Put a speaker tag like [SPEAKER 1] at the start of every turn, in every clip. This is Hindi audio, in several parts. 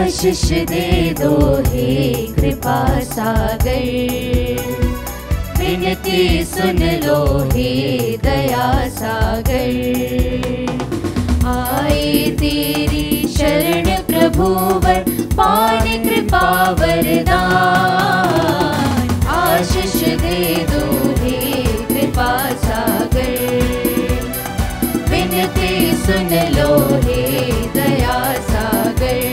[SPEAKER 1] आशीष दे दो हे कृपा सागर, विनती सुन लो हे दया सागर। आए तेरी शरण प्रभुवर, पाने कृपा वरदान। आशीष दे दो हे कृपा सागर, विनती सुन लो हे दया सागर।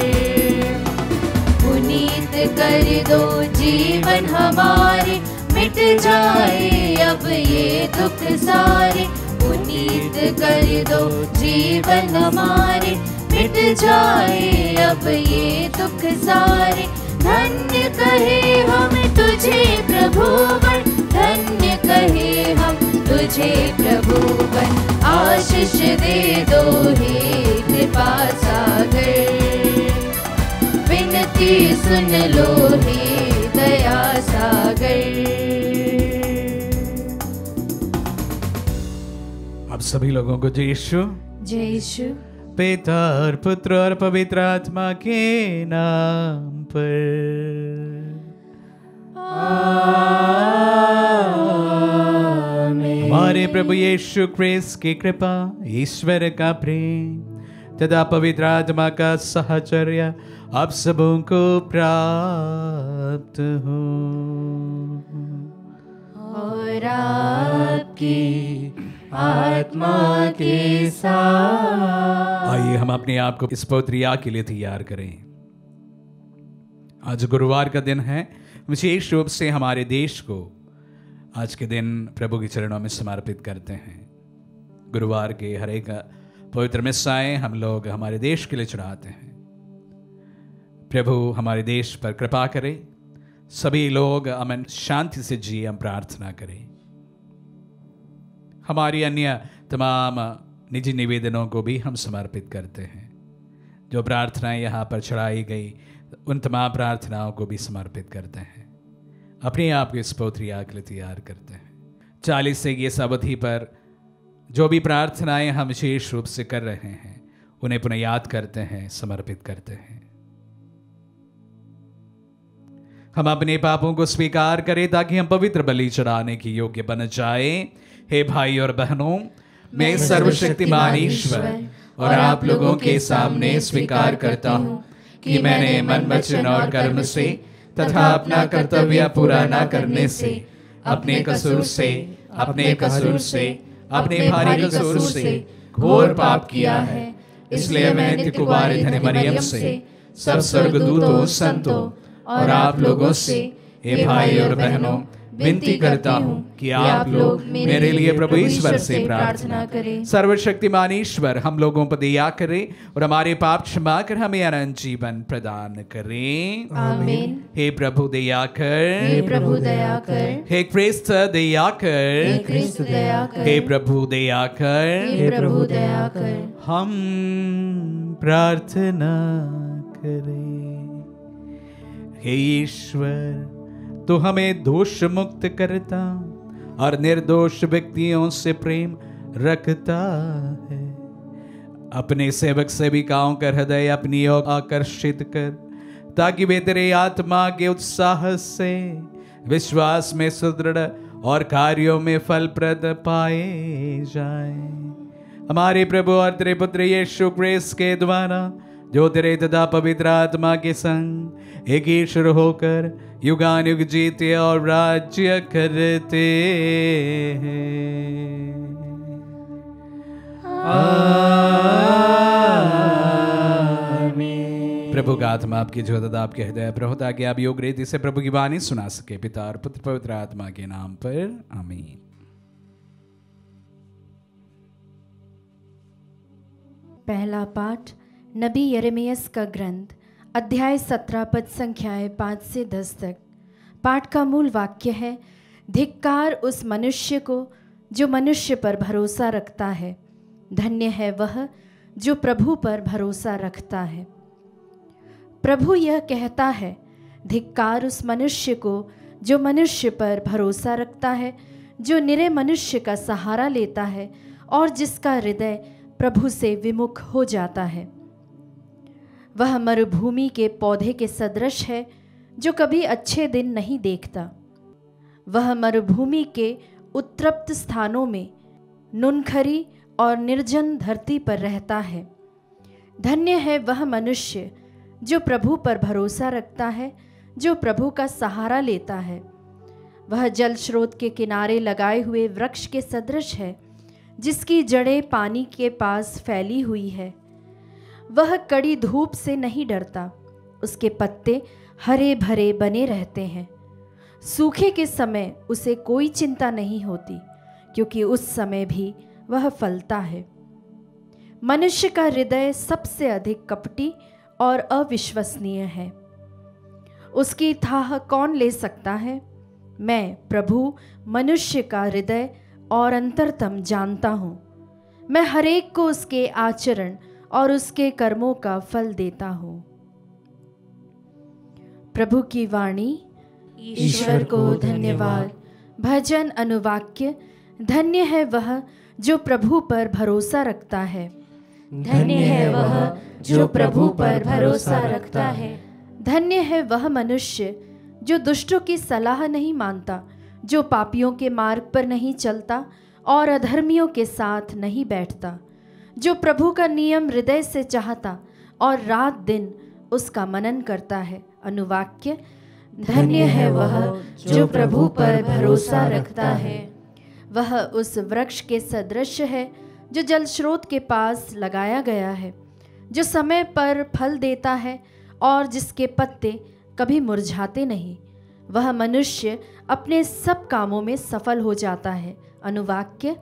[SPEAKER 1] पुनीत कर दो जीवन हमारे, मिट जाए अब ये दुख सारे। पुनीत कर दो जीवन हमारे, मिट जाए अब ये दुख सारे। धन्य कहे हम तुझे प्रभुवन, धन्य कहे हम तुझे प्रभुवन। आशीष दे दो हे कृपा सागर, विनती सुन लो हे दया सागर।
[SPEAKER 2] आप सभी लोगों को जय यीशु।
[SPEAKER 1] जय यीशु।
[SPEAKER 2] पिता और पुत्र और पवित्र आत्मा के नाम पर
[SPEAKER 1] आमीन।
[SPEAKER 2] हमारे प्रभु यीशु क्रिस्त की कृपा, ईश्वर का प्रेम तथा पवित्र आत्मा का साहचर्य आप सबों को प्राप्त हो
[SPEAKER 1] और आपकी आत्मा के साथ।
[SPEAKER 2] आइए हम अपने आप को इस पवित्र याग के लिए तैयार करें। आज गुरुवार का दिन है। विशेष रूप से हमारे देश को आज के दिन प्रभु के चरणों में समर्पित करते हैं। गुरुवार के हर एक पवित्र मिस्साएं हम लोग हमारे देश के लिए चढ़ाते हैं। प्रभु हमारे देश पर कृपा करे, सभी लोग अमन शांति से जिए, हम प्रार्थना करें। हमारी अन्य तमाम निजी निवेदनों को भी हम समर्पित करते हैं। जो प्रार्थनाएं यहाँ पर चढ़ाई गई उन तमाम प्रार्थनाओं को भी समर्पित करते हैं। अपने आप को इस पवित्र याग के लिए तैयार करते हैं। 40 से इस अवधि पर जो भी प्रार्थनाएं हम विशेष रूप से कर रहे हैं उन्हें पुनः याद करते हैं, समर्पित करते हैं। हम अपने पापों को स्वीकार करें ताकि हम पवित्र बलि चढ़ाने के योग्य बन जाए। हे भाई और बहनों, मैं सर्वशक्तिमान ईश्वर और आप लोगों के सामने स्वीकार करता हूँ कि मैंने मन, वचन और कर्म से तथा अपना कर्तव्य पूरा न करने से, अपने कसूर से अपने भारी कसूर से घोर पाप किया है। इसलिए मैं नित्य कुमारी धन्य मरियम से, सब स्वर्गदूतों, संतों और आप लोगों से, हे भाई और बहनों, विनती करता हूँ कि आप लोग मेरे लिए प्रभु ईश्वर से प्रार्थना करें। सर्वशक्तिमान ईश्वर हम लोगों पर दया करे और हमारे पाप क्षमा कर हमें अनंत जीवन प्रदान करें।
[SPEAKER 1] आमीन।
[SPEAKER 2] हे प्रभु दया कर,
[SPEAKER 1] हे प्रभु दया कर,
[SPEAKER 2] हे क्रिस्त दया कर,
[SPEAKER 1] हे क्रिस्त दया कर,
[SPEAKER 2] हे प्रभु दया कर,
[SPEAKER 1] हे प्रभु दया कर।
[SPEAKER 2] हम प्रार्थना करें। हे ईश्वर, तो हमें दोष मुक्त करता और निर्दोष व्यक्तियों से प्रेम रखता है। अपने सेवक सेविकाओं का हृदय अपनी ओर आकर्षित कर, ताकि वे तेरे आत्मा के उत्साह से विश्वास में सुदृढ़ और कार्यों में फलप्रद पाए जाएं। हमारे प्रभु और तेरे पुत्र यीशु क्रिस्त के द्वारा, जो तेरे तथा पवित्र आत्मा के संग एक ईश्वर होकर युगानुयुग जीते और राज्य करते हैं। आमीन। प्रभु का आत्मा आपकी जो तथा आपके हृदय पर हो, ताकि आप योग रीति से प्रभु की वाणी सुना सके। पिता और पुत्र पवित्र आत्मा के नाम पर आमीन।
[SPEAKER 3] पहला पाठ नबी यिर्मयाह का ग्रंथ, अध्याय 17 पद संख्याएं 5 से 10 तक। पाठ का मूल वाक्य है, धिक्कार उस मनुष्य को जो मनुष्य पर भरोसा रखता है, धन्य है वह जो प्रभु पर भरोसा रखता है। प्रभु यह कहता है, धिक्कार उस मनुष्य को जो मनुष्य पर भरोसा रखता है, जो निरे मनुष्य का सहारा लेता है और जिसका हृदय प्रभु से विमुख हो जाता है। वह मरुभूमि के पौधे के सदृश है जो कभी अच्छे दिन नहीं देखता। वह मरुभूमि के उत्तृप्त स्थानों में नुनखरी और निर्जन धरती पर रहता है। धन्य है वह मनुष्य जो प्रभु पर भरोसा रखता है, जो प्रभु का सहारा लेता है। वह जल स्रोत के किनारे लगाए हुए वृक्ष के सदृश है, जिसकी जड़ें पानी के पास फैली हुई है। वह कड़ी धूप से नहीं डरता, उसके पत्ते हरे भरे बने रहते हैं। सूखे के समय उसे कोई चिंता नहीं होती, क्योंकि उस समय भी वह फलता है। मनुष्य का हृदय सबसे अधिक कपटी और अविश्वसनीय है। उसकी थाह कौन ले सकता है? मैं प्रभु मनुष्य का हृदय और अंतरतम जानता हूँ। मैं हरेक को उसके आचरण और उसके कर्मों का फल देता हूँ। प्रभु की वाणी। ईश्वर को धन्यवाद। भजन अनुवाक्य। धन्य है वह जो प्रभु पर भरोसा रखता है।
[SPEAKER 1] धन्य है वह जो प्रभु पर भरोसा रखता है।
[SPEAKER 3] धन्य है वह मनुष्य जो दुष्टों की सलाह नहीं मानता, जो पापियों के मार्ग पर नहीं चलता और अधर्मियों के साथ नहीं बैठता, जो प्रभु का नियम हृदय से चाहता और रात दिन उसका मनन करता है। अनुवाक्य। धन्य है वह जो प्रभु पर भरोसा रखता है। वह उस वृक्ष के सदृश है जो जल स्रोत के पास लगाया गया है, जो समय पर फल देता है और जिसके पत्ते कभी मुरझाते नहीं। वह मनुष्य अपने सब कामों में सफल हो जाता है। अनुवाक्य।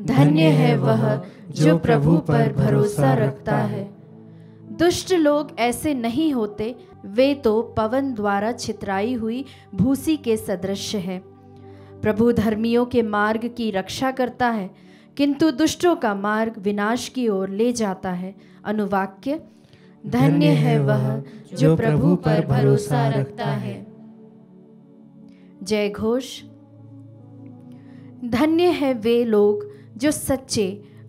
[SPEAKER 3] धन्य है वह जो प्रभु पर भरोसा रखता है। दुष्ट लोग ऐसे नहीं होते, वे तो पवन द्वारा छितराई हुई भूसी के सदृश है। प्रभु धर्मियों के मार्ग की रक्षा करता है, किंतु दुष्टों का मार्ग विनाश की ओर ले जाता है। अनुवाक्य। धन्य है वह जो प्रभु पर भरोसा रखता है। जय घोष। धन्य है वे लोग जो सच्चे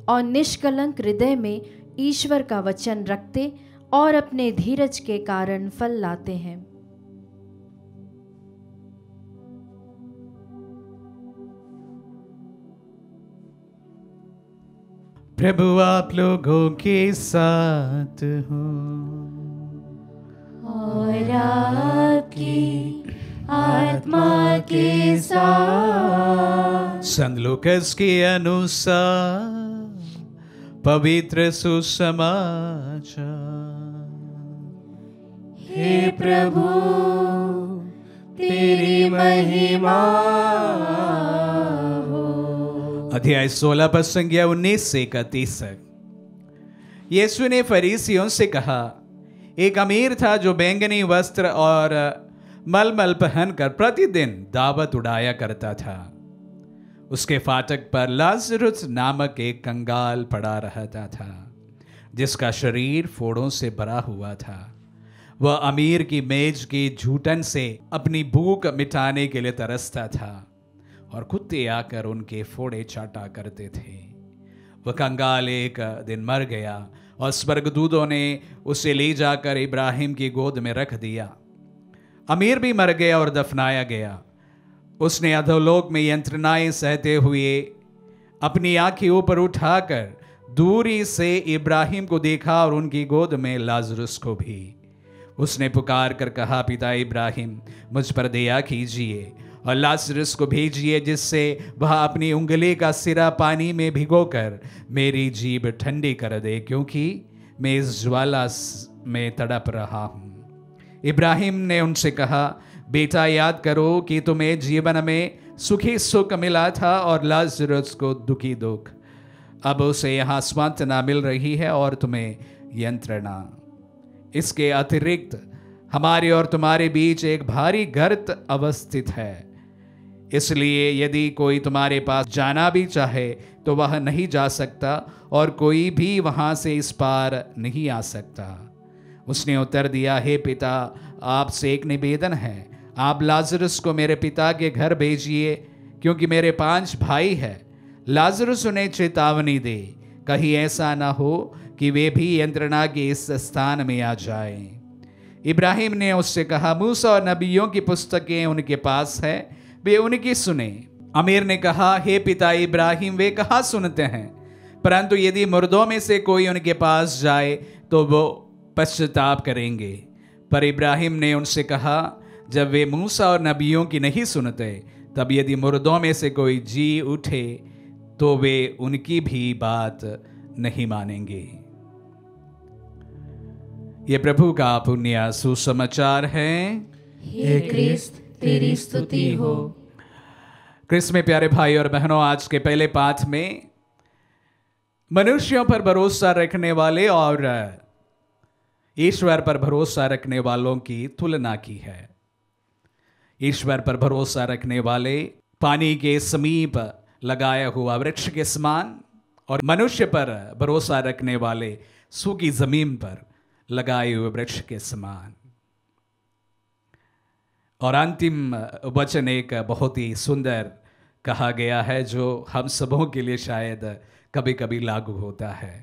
[SPEAKER 3] और निष्कलंक हृदय में ईश्वर का वचन रखते और अपने धीरज के कारण फल लाते हैं।
[SPEAKER 2] प्रभु आप लोगों के साथ हो
[SPEAKER 1] और आपकी आत्मा के साथ।
[SPEAKER 2] संत लूकास के अनुसार पवित्र सुसमाचार।
[SPEAKER 1] हे प्रभु तेरी महिमा हो।
[SPEAKER 2] अध्याय 16 पद संज्ञा 19 से 31 तक। यीशु ने फरीसियों से कहा, एक अमीर था जो बैंगनी वस्त्र और मलमल पहनकर प्रतिदिन दावत उड़ाया करता था। उसके फाटक पर लाजरुस नामक एक कंगाल पड़ा रहता था, जिसका शरीर फोड़ों से भरा हुआ था। वह अमीर की मेज की झूठन से अपनी भूख मिटाने के लिए तरसता था और कुत्ते आकर उनके फोड़े चाटा करते थे। वह कंगाल एक दिन मर गया और स्वर्गदूतों ने उसे ले जाकर इब्राहिम की गोद में रख दिया। अमीर भी मर गया और दफनाया गया। उसने अधोलोक में यंत्रणाएं सहते हुए अपनी आंखें ऊपर उठाकर दूरी से इब्राहिम को देखा और उनकी गोद में लाजरुस को भी। उसने पुकार कर कहा, पिता इब्राहिम, मुझ पर दया कीजिए और लाजरुस को भेजिए, जिससे वह अपनी उंगली का सिरा पानी में भिगोकर मेरी जीभ ठंडी कर दे, क्योंकि मैं इस ज्वाला में तड़प रहा हूँ। इब्राहिम ने उनसे कहा, बेटा, याद करो कि तुम्हें जीवन में सुखी सुख मिला था और लाजरुस को दुखी दुख। अब उसे यहाँ सांत्वना मिल रही है और तुम्हें यंत्रणा। इसके अतिरिक्त हमारे और तुम्हारे बीच एक भारी गर्त अवस्थित है, इसलिए यदि कोई तुम्हारे पास जाना भी चाहे तो वह नहीं जा सकता और कोई भी वहाँ से इस पार नहीं आ सकता। उसने उत्तर दिया, हे पिता, आपसे एक निवेदन है, आप लाजरुस को मेरे पिता के घर भेजिए, क्योंकि मेरे 5 भाई हैं। लाजरुस उन्हें चेतावनी दे, कहीं ऐसा ना हो कि वे भी यंत्रणा के इस स्थान में आ जाएं। इब्राहिम ने उससे कहा, मूसा और नबियों की पुस्तकें उनके पास है, वे उनकी सुने। अमीर ने कहा, हे पिता इब्राहिम, वे कहाँ सुनते हैं, परंतु यदि मुर्दों में से कोई उनके पास जाए तो वो पश्चाताप करेंगे। पर इब्राहिम ने उनसे कहा, जब वे मूसा और नबियों की नहीं सुनते, तब यदि मुर्दों में से कोई जी उठे तो वे उनकी भी बात नहीं मानेंगे। ये प्रभु का पुण्य सुसमाचार है।
[SPEAKER 1] हे क्रिस्त, तेरी स्तुति हो।
[SPEAKER 2] क्रिस्त में प्यारे भाई और बहनों, आज के पहले पाठ में मनुष्यों पर भरोसा रखने वाले और ईश्वर पर भरोसा रखने वालों की तुलना की है। ईश्वर पर भरोसा रखने वाले पानी के समीप लगाया हुआ वृक्ष के समान, और मनुष्य पर भरोसा रखने वाले सूखी जमीन पर लगाए हुए वृक्ष के समान। और अंतिम वचन एक बहुत ही सुंदर कहा गया है, जो हम सबों के लिए शायद कभी कभी लागू होता है।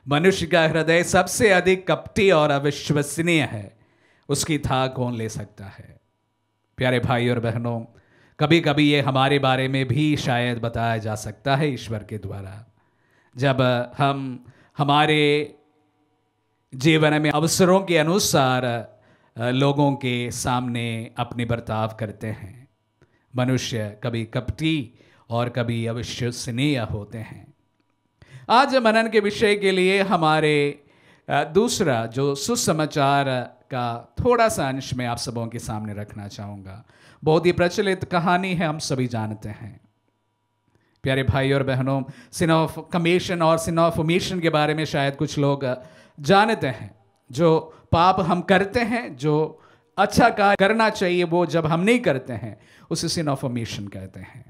[SPEAKER 2] मनुष्य का हृदय सबसे अधिक कपटी और अविश्वसनीय है, उसकी था कौन ले सकता है। प्यारे भाई और बहनों, कभी कभी ये हमारे बारे में भी शायद बताया जा सकता है ईश्वर के द्वारा, जब हम हमारे जीवन में अवसरों के अनुसार लोगों के सामने अपनी बर्ताव करते हैं। मनुष्य कभी कपटी और कभी अविश्वसनीय होते हैं। आज मनन के विषय के लिए हमारे दूसरा जो सुसमाचार का थोड़ा सा अंश मैं आप सबों के सामने रखना चाहूँगा। बहुत ही प्रचलित कहानी है, हम सभी जानते हैं। प्यारे भाई और बहनों, सिन ऑफ कमीशन और सिन ऑफ ओमिशन के बारे में शायद कुछ लोग जानते हैं। जो पाप हम करते हैं, जो अच्छा कार्य करना चाहिए, वो जब हम नहीं करते हैं, उसे सिन ऑफ ओमिशन कहते हैं।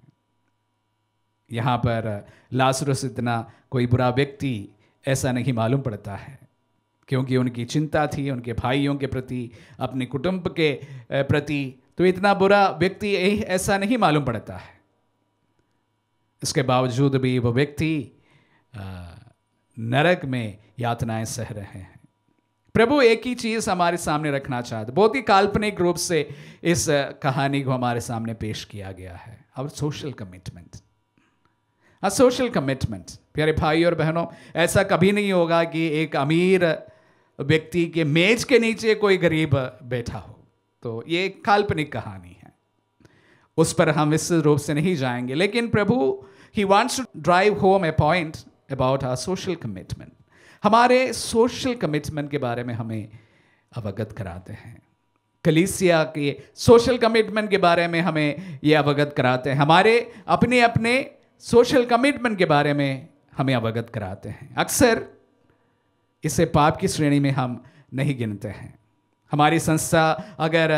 [SPEAKER 2] यहाँ पर लाजरस इतना कोई बुरा व्यक्ति ऐसा नहीं मालूम पड़ता है, क्योंकि उनकी चिंता थी उनके भाइयों के प्रति, अपने कुटुंब के प्रति, तो इतना बुरा व्यक्ति ऐसा नहीं मालूम पड़ता है। इसके बावजूद भी वो व्यक्ति नरक में यातनाएं सह रहे हैं। प्रभु एक ही चीज हमारे सामने रखना चाहते, बहुत ही काल्पनिक रूप से इस कहानी को हमारे सामने पेश किया गया है। और सोशल कमिटमेंट, सोशल कमिटमेंट। प्यारे भाई और बहनों, ऐसा कभी नहीं होगा कि एक अमीर व्यक्ति के मेज के नीचे कोई गरीब बैठा हो। तो ये एक काल्पनिक कहानी है, उस पर हम विस्तृत रूप से नहीं जाएंगे। लेकिन प्रभु he wants to drive home a point about our social commitment. हमारे सोशल कमिटमेंट के बारे में हमें अवगत कराते हैं। कलीसिया के सोशल कमिटमेंट के बारे में हमें ये अवगत कराते हैं। हमारे अपने अपने सोशल कमिटमेंट के बारे में हमें अवगत कराते हैं। अक्सर इसे पाप की श्रेणी में हम नहीं गिनते हैं। हमारी संस्था अगर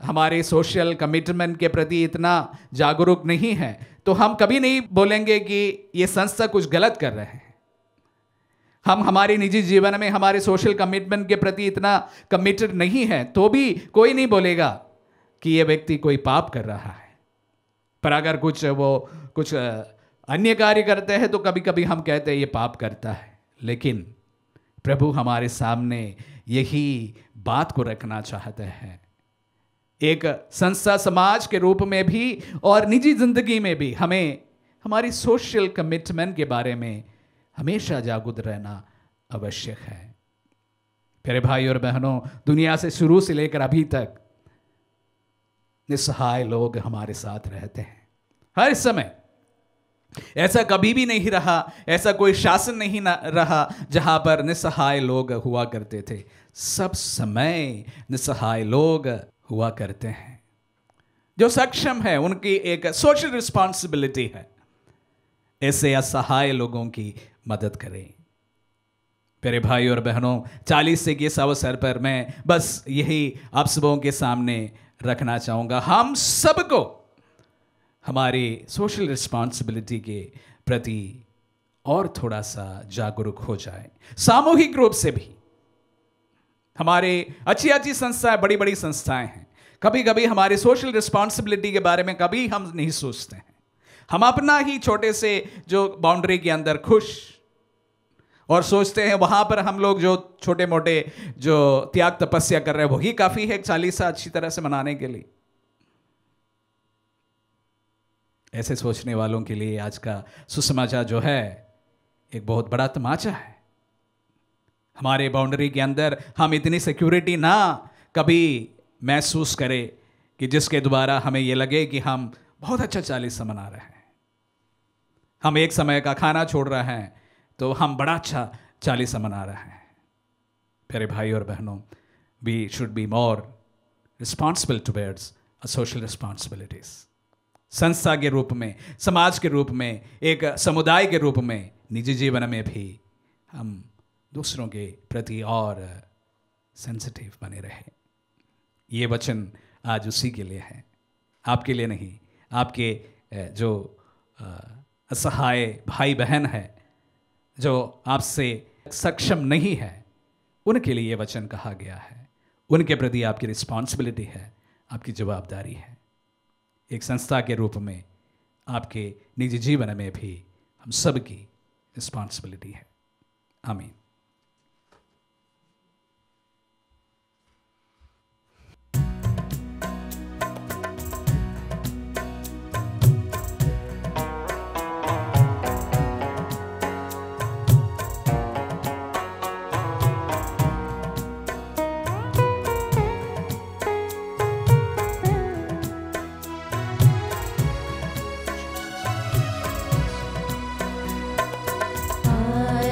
[SPEAKER 2] हमारे सोशल कमिटमेंट के प्रति इतना जागरूक नहीं है, तो हम कभी नहीं बोलेंगे कि ये संस्था कुछ गलत कर रहे हैं। हम हमारे निजी जीवन में हमारे सोशल कमिटमेंट के प्रति इतना कमिटेड नहीं है, तो भी कोई नहीं बोलेगा कि ये व्यक्ति कोई पाप कर रहा है। पर अगर कुछ अन्य कार्य करते हैं, तो कभी कभी हम कहते हैं ये पाप करता है। लेकिन प्रभु हमारे सामने यही बात को रखना चाहते हैं। एक संस्था समाज के रूप में भी और निजी जिंदगी में भी हमें हमारी सोशल कमिटमेंट के बारे में हमेशा जागरूक रहना आवश्यक है। प्यारे भाई और बहनों, दुनिया से शुरू से लेकर अभी तक निस्सहाय लोग हमारे साथ रहते हैं हर समय। ऐसा कभी भी नहीं रहा, ऐसा कोई शासन नहीं रहा जहां पर निस्सहाय लोग हुआ करते थे। सब समय निस्सहाय लोग हुआ करते हैं। जो सक्षम है, उनकी एक सोशल रिस्पॉन्सिबिलिटी है ऐसे असहाय लोगों की मदद करें। प्यारे भाई और बहनों, 40 के इस अवसर पर मैं बस यही आप सबों के सामने रखना चाहूँगा। हम सबको हमारी सोशल रिस्पॉन्सिबिलिटी के प्रति और थोड़ा सा जागरूक हो जाए। सामूहिक रूप से भी हमारे अच्छी अच्छी संस्थाएं, बड़ी बड़ी संस्थाएं हैं, कभी कभी हमारे सोशल रिस्पॉन्सिबिलिटी के बारे में कभी हम नहीं सोचते हैं। हम अपना ही छोटे से जो बाउंड्री के अंदर खुश और सोचते हैं वहां पर हम लोग जो छोटे मोटे जो त्याग तपस्या कर रहे हैं वही काफी है चालीसा अच्छी तरह से मनाने के लिए। ऐसे सोचने वालों के लिए आज का सुसमाचार जो है एक बहुत बड़ा तमाचा है। हमारे बाउंड्री के अंदर हम इतनी सिक्योरिटी ना कभी महसूस करें कि जिसके द्वारा हमें ये लगे कि हम बहुत अच्छा चालीसा मना रहे हैं। हम एक समय का खाना छोड़ रहे हैं तो हम बड़ा अच्छा चालीसा मना रहे हैं। प्यारे भाई और बहनों, we should be more responsible towards social responsibilities. संस्था के रूप में, समाज के रूप में, एक समुदाय के रूप में, निजी जीवन में भी हम दूसरों के प्रति और सेंसिटिव बने रहे। ये वचन आज उसी के लिए है, आपके लिए नहीं। आपके जो असहाय भाई बहन है, जो आपसे सक्षम नहीं है, उनके लिए ये वचन कहा गया है। उनके प्रति आपकी रिस्पॉन्सिबिलिटी है, आपकी जवाबदारी है। एक संस्था के रूप में आपके निजी जीवन में भी हम सब की रिस्पॉन्सिबिलिटी है। आमीन।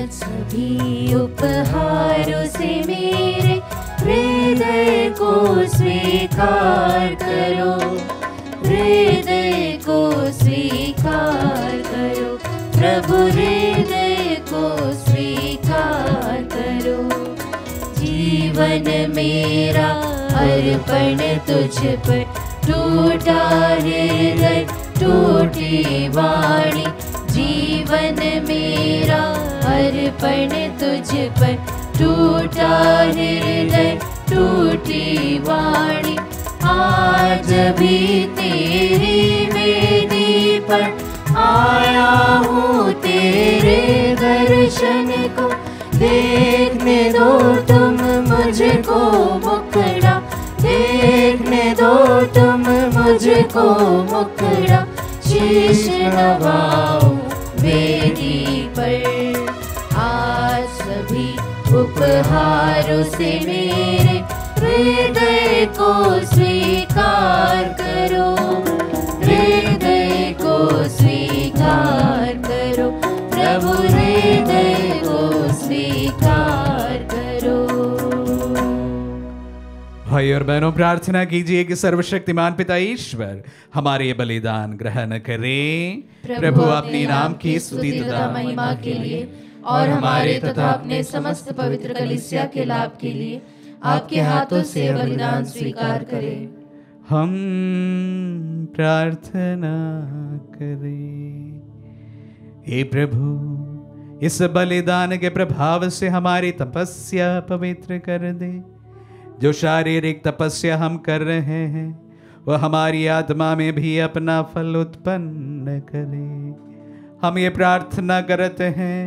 [SPEAKER 1] सभी उपहारों से मेरे हृदय को स्वीकार करो, हृदय को स्वीकार करो प्रभु, हृदय को स्वीकार करो। जीवन मेरा अर्पण तुझ पर, टूटा हृदय टूटी वाणी। जीवन मेरा अर्पण तुझ पर, टूटा हृदय टूटी वाणी। आज भी तेरी वेदी पर आया हूँ, तेरे दर्शन को देखने दो तुम मुझको मुखड़ा, देखने दो तुम मुझको मुखड़ा। शीश नवाऊं वेदी पर, आज सभी उपहारों से मेरे हृदय को स्वीकार करो, हृदय को स्वीकार करो प्रभु, हृदय को स्वीकार करो।
[SPEAKER 2] भाई और बहनों, प्रार्थना कीजिए कि सर्वशक्तिमान पिता ईश्वर हमारे बलिदान ग्रहण करें। प्रभु अपने नाम की स्तुति तथा
[SPEAKER 1] महिमा के लिए और हमारे तथा अपने समस्त पवित्र कलीसिया के लाभ के लिए आपके हाथों से बलिदान स्वीकार करें।
[SPEAKER 2] हम प्रार्थना करें। हे प्रभु, इस बलिदान के प्रभाव से हमारी तपस्या पवित्र कर दे। जो शारीरिक तपस्या हम कर रहे हैं वह हमारी आत्मा में भी अपना फल उत्पन्न करे। हम ये प्रार्थना करते हैं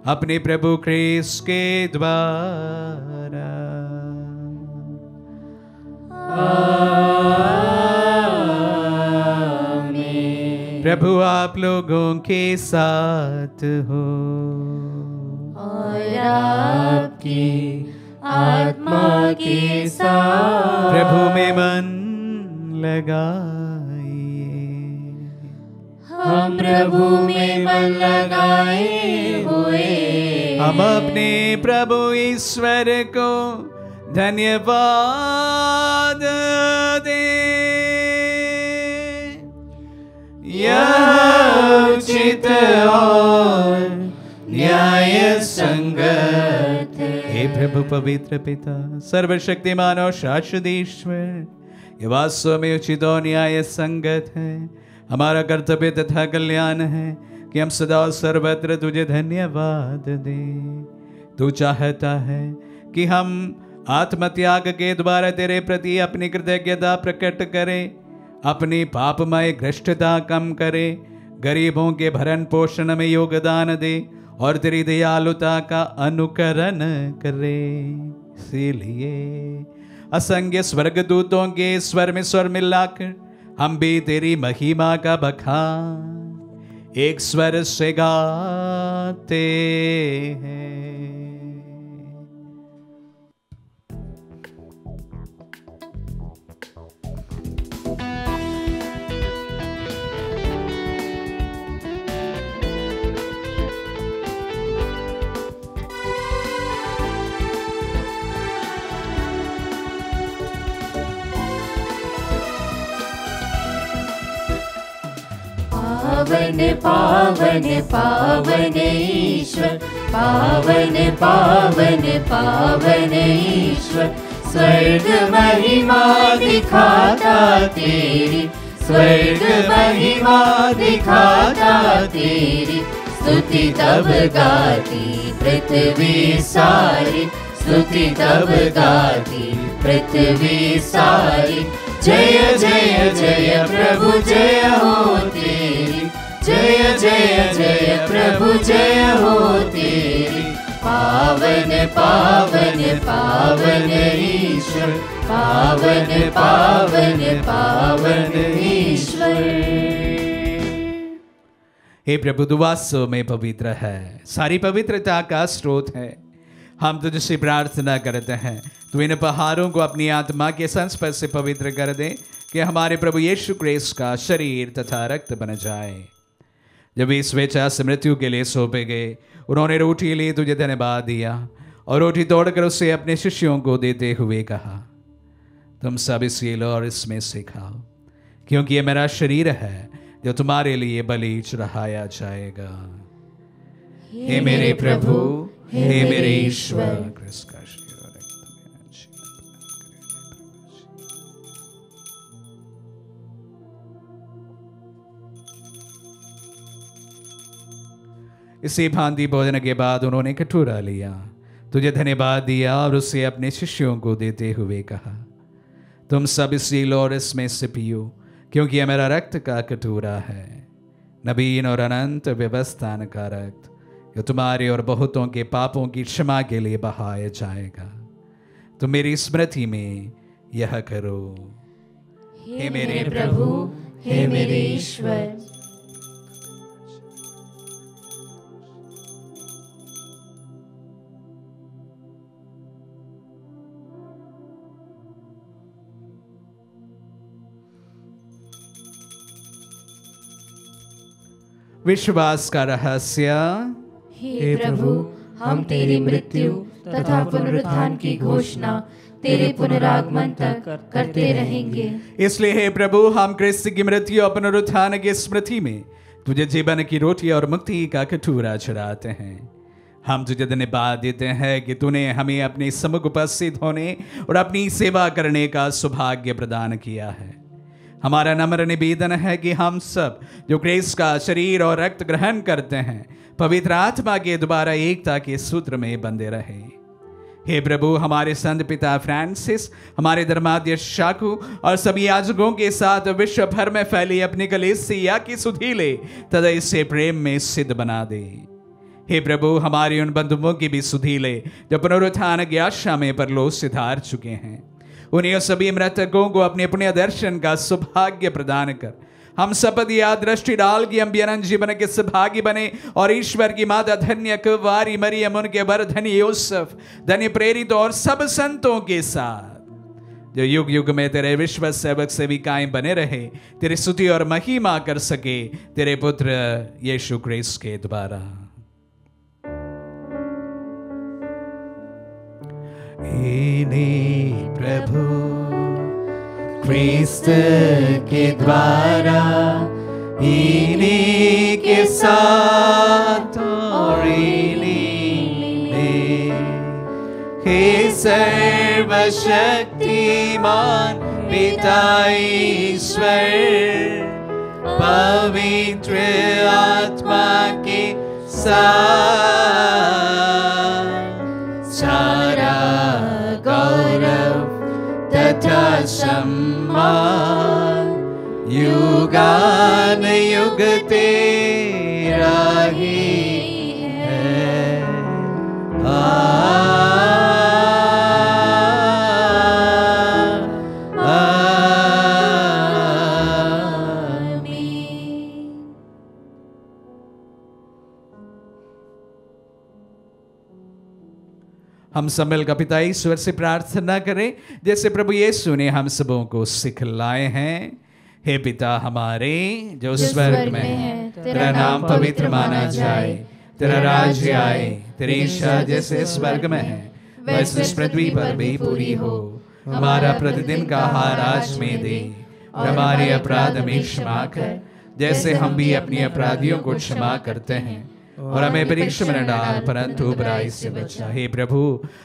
[SPEAKER 2] अपने प्रभु क्रिस्त के द्वारा। आमीन। प्रभु आप लोगों के साथ हो
[SPEAKER 1] और आपकी आत्मा के साथ।
[SPEAKER 2] प्रभु में मन लगाइए।
[SPEAKER 1] हम प्रभु में मन लगाए हुए,
[SPEAKER 2] हम अपने प्रभु ईश्वर को धन्यवाद दे। यह उचित और न्याय संगत है। हे प्रभु पवित्र पिता, सर्वशक्तिमान और शाश्वत ईश्वर, ये वास्तव में उचित और न्याय संगत है। हमारा कर्तव्य तथा कल्याण है कि हम सदा और सर्वत्र तुझे धन्यवाद दें। तू चाहता है कि हम आत्मत्याग के द्वारा तेरे प्रति अपनी कृतज्ञता प्रकट करें, अपनी पापमय भ्रष्टता कम करें, गरीबों के भरण पोषण में योगदान दे और तेरी दयालुता का अनुकरण करे। इसीलिए असंख्य स्वर्गदूतों के स्वर में स्वर मिलाकर हम भी तेरी महिमा का बखान एक स्वर से गाते हैं।
[SPEAKER 1] पावन पावन पावन ईश्वर, पावन पावन पावन ईश्वर, स्वर्ग महिमा दिखाता तेरी, स्वर्ग महिमा दिखाता तेरी, स्तुति तब गाती पृथ्वी सारी, स्तुति तब गाती पृथ्वी सारी। जय जय जय प्रभु जय हो तेरी, जय जय जय प्रभु जय हो तेरी। पावन पावन पावन ईश्वर, पावन पावन पावन ईश्वर।
[SPEAKER 2] हे प्रभु तू वास्तव में पवित्र है, सारी पवित्रता का स्रोत है। हम तुझसे प्रार्थना करते हैं तू इन पहाड़ों को अपनी आत्मा के संस्पर्श से पवित्र कर दे कि हमारे प्रभु यीशु क्रिस्त का शरीर तथा रक्त बन जाए। जब इस स्वेच्छा से मृत्यु के लिए सौंपे गए, उन्होंने रोटी ली, तुझे धन्यवाद दिया और रोटी तोड़कर उसे अपने शिष्यों को देते हुए कहा, तुम सब इसे लो और इसमें से खाओ, क्योंकि ये मेरा शरीर है जो तुम्हारे लिए बलि चढ़ाया जाएगा। हे मेरे प्रभु, हे मेरे ईश्वर, क्रिस्त का शरीर और रक्त मेरा जीवन प्रदान करे। इसी भांति भोजन के बाद उन्होंने कटोरा लिया, तुझे धन्यवाद दिया और उसे अपने शिष्यों को देते हुए कहा, तुम सब इसे लो और इसमें से पियो, क्योंकि यह मेरा रक्त का कटोरा है, नवीन और अनंत व्यवस्थान का रक्त, जो तुम्हारे और बहुतों के पापों की क्षमा के लिए बहाया जाएगा। तुम मेरी स्मृति में यह करो।
[SPEAKER 1] हे मेरे प्रभु, हे मेरे ईश्वर।
[SPEAKER 2] विश्वास का रहस्य।
[SPEAKER 1] हे प्रभु, हम तेरी मृत्यु तथा पुनरुत्थान की घोषणा तेरे पुनरागमन तक करते रहेंगे।
[SPEAKER 2] इसलिए हे प्रभु, हम क्रिस्त की मृत्यु और पुनरुत्थान की स्मृति में तुझे जीवन की रोटी और मुक्ति का कटोरा चढ़ाते हैं। हम तुझे धन्यवाद देते हैं कि तूने हमें अपने सम्मुख उपस्थित होने और अपनी सेवा करने का सौभाग्य प्रदान किया है। हमारा नम्र निवेदन है कि हम सब जो क्रिस्त का शरीर और रक्त ग्रहण करते हैं, पवित्र आत्मा के द्वारा एकता के सूत्र में बंधे रहे। हे प्रभु, हमारे संत पिता फ्रांसिस, हमारे धर्माध्यक्ष शाकू और सभी याजकों के साथ विश्व भर में फैली अपनी कलीसिया की सुधि ले तथा इसे प्रेम में सिद्ध बना दे। हे प्रभु, हमारे उन बंधुओं की भी सुधि ले जो पुनरुत्थान की आशा में परलोक सिधार चुके हैं। उन्हें सभी मृतकों को अपने पुण्य दर्शन का सौभाग्य प्रदान कर हम शपथ या दृष्टि डाल की हम भी अनंत जीवन के सहभागी बने और ईश्वर की माता धन्य कुंवारी मरियम, उनके वर धन्य यूसुफ, धन्य प्रेरित और सब संतों के साथ जो युग युग में तेरे विश्व सेवक सेविकाएं बने रहे, तेरी स्तुति और महिमा कर सके तेरे पुत्र यीशु क्रिस्त के द्वारा। प्रभु क्रिस्त के द्वारा, इन्हीं के साथ और इन्हीं में, हे सर्वशक्तिमान पिता ईश्वर, पवित्र आत्मा के साथ सारा गौरव तथा सम्मान युगान युग तेरा ही है। हम सब मिलकर पिता ईश्वर से प्रार्थना करें जैसे प्रभु यीशु ने हम सबों को सिखलाए हैं। हे पिता हमारे जो स्वर्ग में है, तेरा नाम पवित्र माना जाए, तेरा राज्य आए, तेरी इच्छा जैसे स्वर्ग में है वैसे इस पृथ्वी पर भी पूरी हो। हमारा प्रतिदिन का आहार आज में दे और हमारे अपराध हमें क्षमा कर जैसे हम भी अपने अपराधियों को क्षमा करते हैं, और हमें परीक्षा में न डाल परंतु बुराई से बचा। हे प्रभु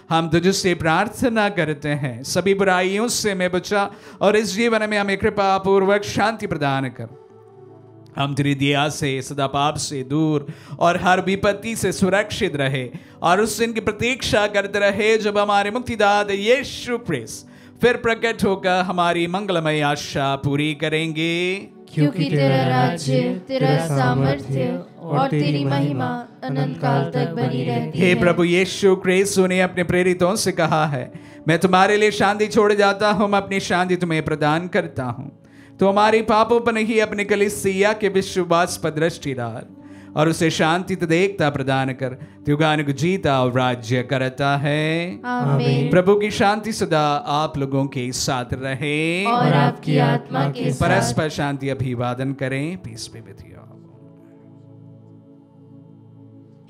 [SPEAKER 2] हम तुझसे प्रार्थना करते हैं सभी बुराइयों से हमें बचा और इस जीवन में हमें कृपा पूर्वक शांति प्रदान कर। हम तेरी दया से सदा पाप से दूर और हर विपत्ति से सुरक्षित रहे और उस दिन की प्रतीक्षा करते रहे जब हमारे मुक्तिदाता यीशु क्रिस्त फिर प्रकट होकर हमारी मंगलमय आशा पूरी करेंगे।
[SPEAKER 1] क्योंकि तेरा राज्य, तेरा सामर्थ्य और तेरी महिमा अनंत काल तक बनी रहती है।
[SPEAKER 2] हे प्रभु यीशु क्रिस्त ने अपने प्रेरितों से कहा है, मैं तुम्हारे लिए शांति छोड़ जाता हूँ, मैं अपनी शांति तुम्हें प्रदान करता हूँ। तो हमारी पापों पर नहीं अपने कलीसिया के विश्वास पर दृष्टि डाल और उसे शांति तथा एकता प्रदान कर। तू युगान को जीता और राज्य करता है।
[SPEAKER 1] आमीन।
[SPEAKER 2] प्रभु की शांति सदा आप लोगों के साथ रहे
[SPEAKER 1] और आपकी आत्मा के साथ।
[SPEAKER 2] परस्पर शांति अभिवादन करें। Peace be with you.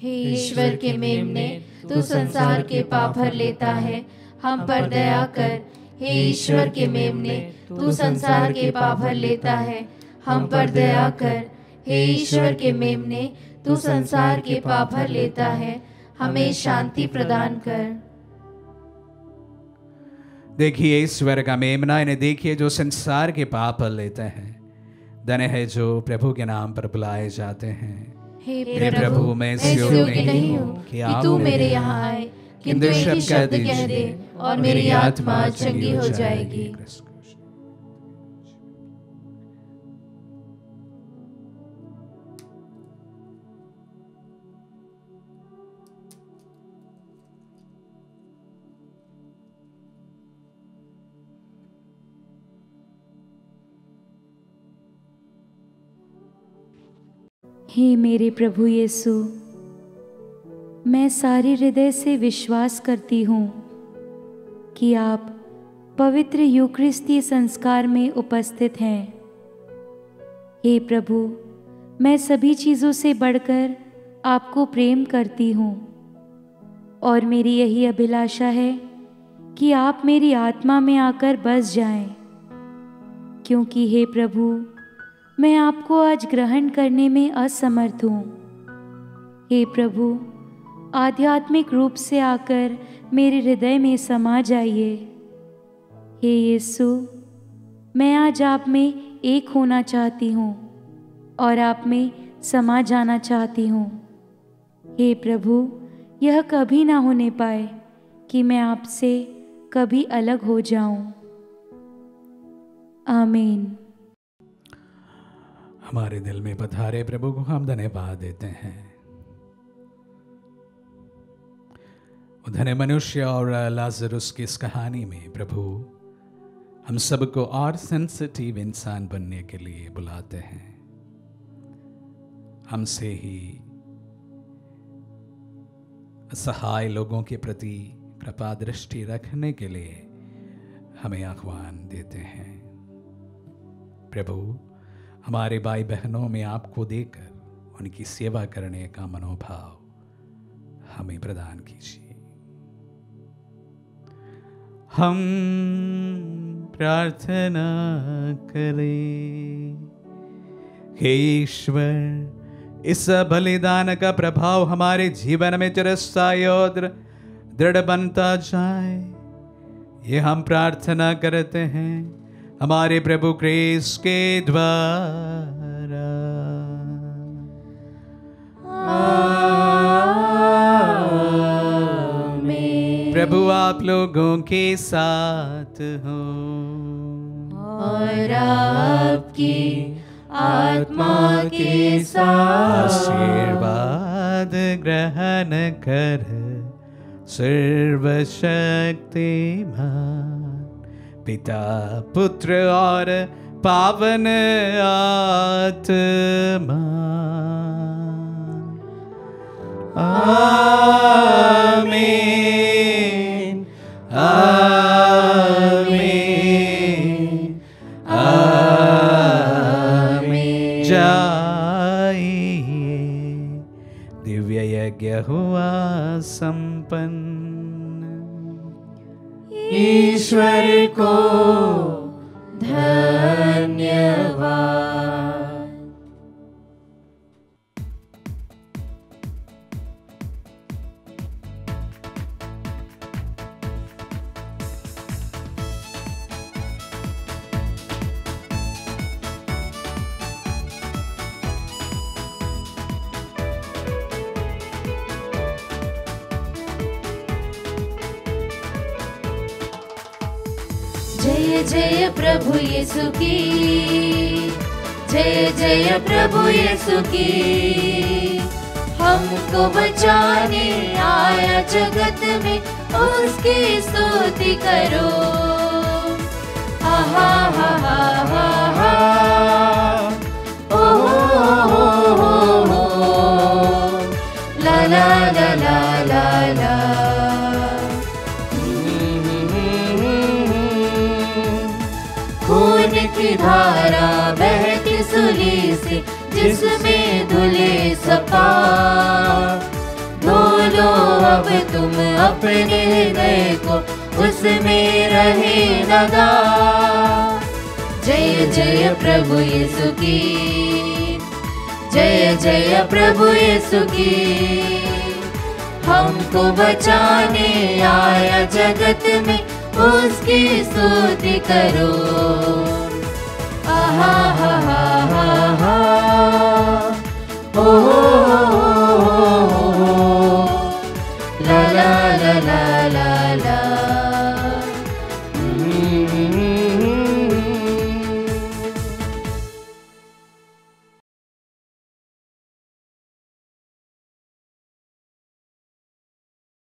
[SPEAKER 1] हे ईश्वर के मेमने, तू संसार के पाप भर लेता है, हम पर दया कर। हे ईश्वर के मेमने, तू संसार के पाप भर लेता है, हम पर दया कर। हे ईश्वर के मेमने, तू संसार के पाप भर लेता है, हमें शांति प्रदान कर।
[SPEAKER 2] देखिए ईश्वर का मेमना, इन्हें देखिए जो संसार के पाप भर लेते हैं। धन्य है जो प्रभु के नाम पर बुलाए जाते हैं।
[SPEAKER 1] हे प्रभु, मैं इस योग्य नहीं हूँ कि तू मेरे यहाँ आए, किंतु एक ही शब्द कह दे और मेरी आत्मा चंगी हो जाएगी।
[SPEAKER 4] हे मेरे प्रभु यीशु, मैं सारे हृदय से विश्वास करती हूँ कि आप पवित्र यूकरिस्ती संस्कार में उपस्थित हैं। हे प्रभु, मैं सभी चीज़ों से बढ़कर आपको प्रेम करती हूँ और मेरी यही अभिलाषा है कि आप मेरी आत्मा में आकर बस जाएं, क्योंकि हे प्रभु, मैं आपको आज ग्रहण करने में असमर्थ हूँ। हे प्रभु, आध्यात्मिक रूप से आकर मेरे हृदय में समा जाइए। हे यीशु, मैं आज आप में एक होना चाहती हूँ और आप में समा जाना चाहती हूँ। हे प्रभु, यह कभी ना होने पाए कि मैं आपसे कभी अलग हो जाऊं। आमीन।
[SPEAKER 2] हमारे दिल में पधारे प्रभु को हम धन्यवाद देते हैं। धन्य मनुष्य और लाजरुस की इस कहानी में प्रभु हम सबको और सेंसिटिव इंसान बनने के लिए बुलाते हैं। हमसे ही असहाय लोगों के प्रति कृपा दृष्टि रखने के लिए हमें आह्वान देते हैं। प्रभु, हमारे भाई बहनों में आपको देकर उनकी सेवा करने का मनोभाव हमें प्रदान कीजिए। हम प्रार्थना करें। हे ईश्वर, इस बलिदान का प्रभाव हमारे जीवन में चिरस्थायी और दृढ़ बनता जाए, ये हम प्रार्थना करते हैं हमारे प्रभु क्रिस्त के द्वारा। आमीन। प्रभु आप लोगों के साथ हो
[SPEAKER 1] और आपकी आत्मा के साथ।
[SPEAKER 2] आशीर्वाद ग्रहण कर सर्वशक्तिमान पिता, पुत्र और पावन आत्मा। आमीन। यज्ञ हुआ संपन्न।
[SPEAKER 1] ईश्वर को धन्यवाद। जय जय प्रभु यीशु की, जय जय प्रभु यीशु की। हमको बचाने आया जगत में, उसकी स्तुति करो। आहा हा हा हा हा, ओ हो, ला ला ला ला ला ला। खून की धारा बहती सूली से, जिसमें धुले सपा। धो अब तुम अपने हृदय को, उसमें रहे लगा। जय जय प्रभु यीशु की, जय जय प्रभु यीशु की। हमको बचाने आया जगत में, उसकी स्तुति करो। आहा हा हा हा हा।